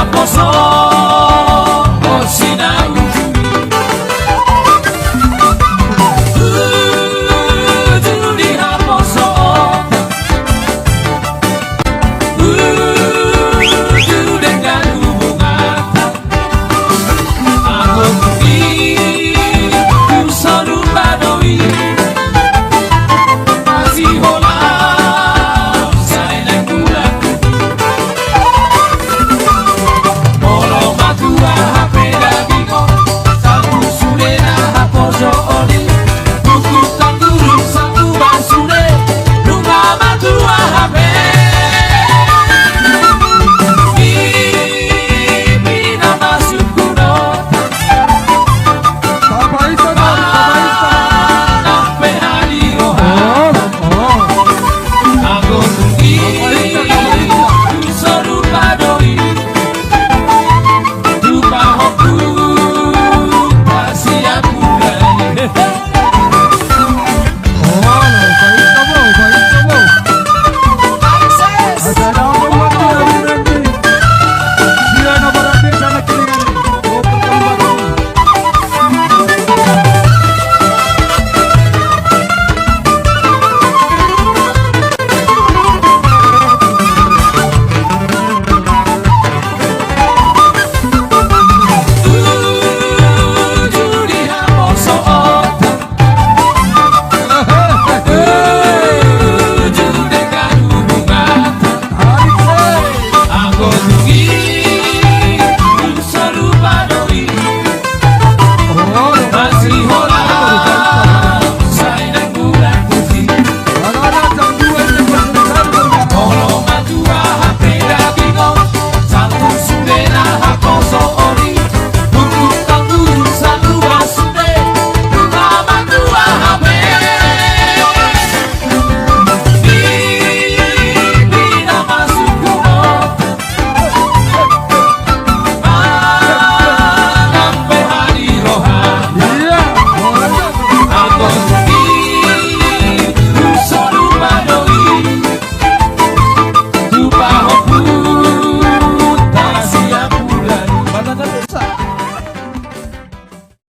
raposo sinau juli raposo dengan hubungan aku mungkin suruh badoi masih hola saya naik bulan molo matua HP lagi kok satu sule na haposo oli buku tangguru satu basule rumah matua HP Bina masuk kuno sampai hari rohan aku mungkin suruh badoi lupa hoku kasih aku berani juli raposo dengan hubungan aku mungkin